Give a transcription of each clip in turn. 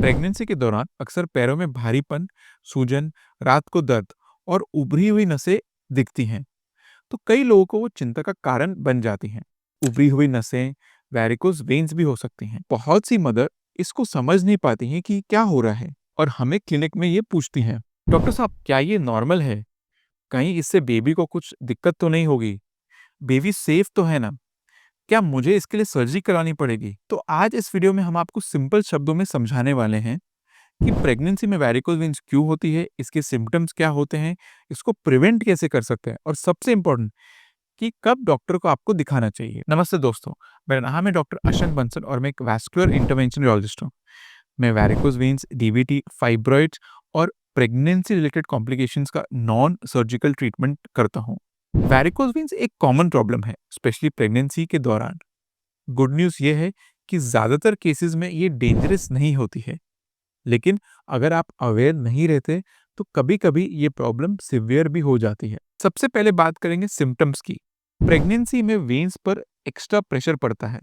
Pregnancy के दौरान अक्सर पैरों में भारीपन, सूजन, रात को दर्द और उभरी हुई नसें दिखती हैं। तो कई लोगों को वो चिंता का कारण बन जाती हैं। उभरी हुई नसें वैरिकोज वेन्स भी हो सकती हैं। बहुत सी मदर इसको समझ नहीं पाती हैं कि क्या हो रहा है और हमें क्लिनिक में ये पूछती हैं, डॉक्टर साहब क्या ये नॉर्मल है? कहीं इससे बेबी को कुछ दिक्कत तो नहीं होगी? बेबी सेफ तो है ना? क्या मुझे इसके लिए सर्जरी करानी पड़ेगी? तो आज इस वीडियो में हम आपको सिंपल शब्दों में समझाने वाले हैं कि प्रेगनेंसी में वैरिकोज वेन्स क्यों होती है, इसके सिम्पटम्स क्या होते हैं, इसको प्रिवेंट कैसे कर सकते हैं और सबसे इम्पोर्टेंट कि कब डॉक्टर को आपको दिखाना चाहिए। नमस्ते दोस्तों, मेरा नाम है डॉक्टर अशन बंसल और मैं एक वैस्कुलर इंटरवेंशन न्यूरोलॉजिस्ट हूँ। मैं वैरिकोज वेन्स, डीवीटी, फाइब्रॉइड्स और प्रेगनेंसी रिलेटेड कॉम्प्लिकेशंस का नॉन सर्जिकल ट्रीटमेंट करता हूँ। वैरिकोज वेन्स एक कॉमन प्रॉब्लम है, स्पेशली प्रेगनेंसी के दौरान। गुड न्यूज़ ये है कि ज़्यादातर केसेस में ये डेंजरस नहीं होती है, लेकिन अगर आप अवेयर नहीं रहते तो कभी-कभी ये प्रॉब्लम सिवियर भी हो जाती है। सबसे पहले बात करेंगे सिम्पटम्स की। प्रेगनेंसी में वेन्स पर एक्स्ट्रा प्रेशर पड़ता है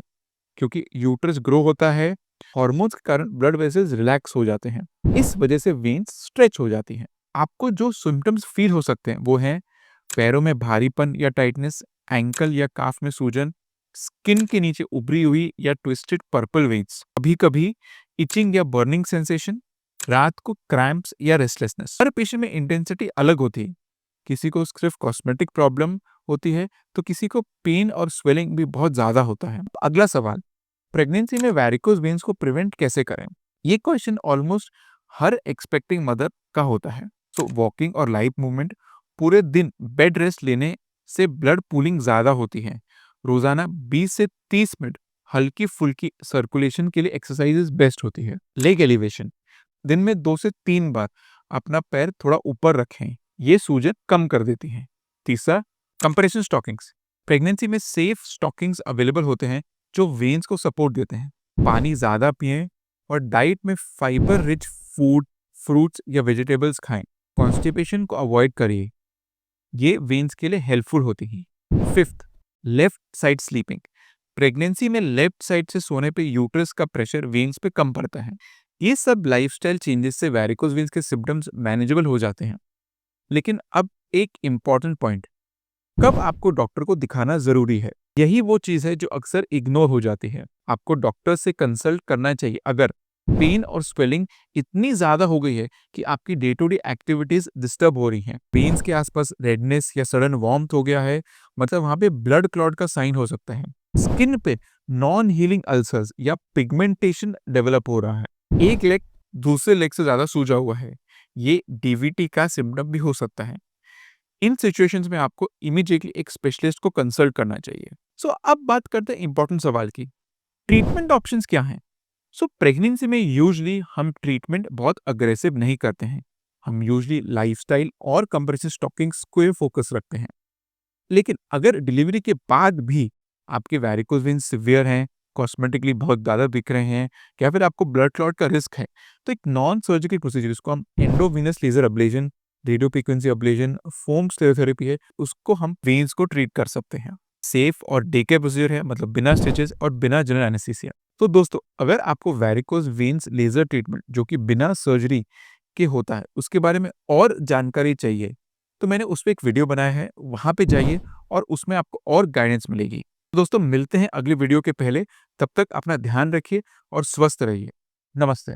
क्योंकि यूट्रस ग्रो होता है, हार्मोन्स के कारण ब्लड वेसल्स रिलैक्स हो जाते हैं। इस वजह से वेन्स स्ट्रेच हो जाती हैं। आपको जो सिम्पटम्स फील हो सकते हैं वो हैं पैरों में भारीपन या टाइटनेस, एंकल या काफ में सूजन, स्किन के नीचे उभरी हुई या ट्विस्टेड पर्पल वेन्स, कभी-कभी इचिंग या बर्निंग सेंसेशन, रात को क्रैम्प्स या रेस्टलेसनेस। हर पेशेंट में इंटेंसिटी अलग होती है। किसी को सिर्फ कॉस्मेटिक प्रॉब्लम होती है तो किसी को पेन और स्वेलिंग भी बहुत ज्यादा होता है। अगला सवाल, प्रेगनेंसी में वैरिकोज वेन्स को प्रिवेंट कैसे करें? ये क्वेश्चन ऑलमोस्ट हर एक्सपेक्टिंग मदर का होता है। तो वॉकिंग और लाइट मूवमेंट, पूरे दिन बेड रेस्ट लेने से ब्लड पूलिंग ज्यादा होती है। रोजाना 20 से 30 मिनट हल्की फुल्की सर्कुलेशन के लिए एक्सरसाइजेस बेस्ट होती है। लेग एलिवेशन, दिन में 2 से 3 बार अपना पैर थोड़ा ऊपर रखें, ये सूजन कम कर देती हैं। तीसरा, कंप्रेशन स्टॉकिंग्स। प्रेगनेंसी में सेफ स्टॉकिंग्स अवेलेबल होते हैं जो वेन्स को सपोर्ट देते हैं। पानी ज़्यादा पिएं और डाइट में फाइबर रिच फूड, फ्रूट्स या वेजिटेबल्स खाएं। कॉन्स्टिपेशन को अवॉइड करिए, ये वेन्स के लिए हेल्पफुल होती हैं। Fifth, left side sleeping. Pregnancy में लेफ्ट साइड से सोने पे यूट्रस का प्रेशर वेन्स पे कम पड़ता है। ये सब लाइफस्टाइल चेंजेस से वैरिकोज वेन्स के सिम्पटम्स मैनेजेबल हो जाते हैं। लेकिन अब एक इम्पॉर्टेंट पॉइंट, कब आपको डॉक्टर को दिखाना जरूरी है? यही वो चीज है जो अक्सर इग्नोर हो जाती है। आपको डॉक्टर से कंसल्ट करना चाहिए अगर पेन और स्वेलिंग इतनी ज्यादा हो गई है कि आपकी day to day activities disturb हो रही हैं। वेन्स के आसपास रेडनेस या सडन वार्मथ हो गया है, मतलब वहां पे ब्लड क्लॉट का साइन हो सकता है। स्किन पे नॉन हीलिंग अल्सर्स या पिगमेंटेशन डेवलप हो रहा है। एक लेग दूसरे लेग से ज्यादा सूजा हुआ है, ये डीवीटी का सिम्टम भी हो सकता है। इन सिचुएशंस में आपको इमीडिएटली एक स्पेशलिस्ट को कंसल्ट करना चाहिए। सो अब बात करते हैं इंपॉर्टेंट सवाल की, ट्रीटमेंट ऑप्शंस क्या हैं? सो प्रेगनेंसी में यूजुअली हम ट्रीटमेंट बहुत अग्रेसिव नहीं करते हैं। हम यूजुअली लाइफस्टाइल और कंप्रेसिव स्टॉकिंग्स को फोकस रखते हैं। लेकिन अगर डिलीवरी के बाद भी आपके वैरिकोज वेन्स सिवियर हैं, कॉस्मेटिकली बहुत ज़्यादा दिख रहे हैं या फिर आपको ब्लड क्लॉट का रिस्क है, तो एक नॉन सर्जिकल प्रोसीजर, इसको हम endovenous laser ablation, radiofrequency ablation, foam sclerotherapy है, उसको हम वेन्स को ट्रीट कर सकते हैं। सेफ और डे केयर प्रोसीजर है, मतलब बिना स्टिचेस और बिना जनरल एनेस्थीसिया। तो दोस्तों, अगर आपको वैरिकोज वेन्स लेजर ट्रीटमेंट जो कि बिना सर्जरी के होता है उसके बारे में और जानकारी चाहिए, तो मैंने उस पे एक वीडियो बनाया है, वहां पे जाइए और उसमें आपको और गाइडेंस मिलेगी। दोस्तों, मिलते हैं अगली वीडियो के पहले, तब तक अपना ध्यान रखिए और स्वस्थ रहिए। नमस्ते।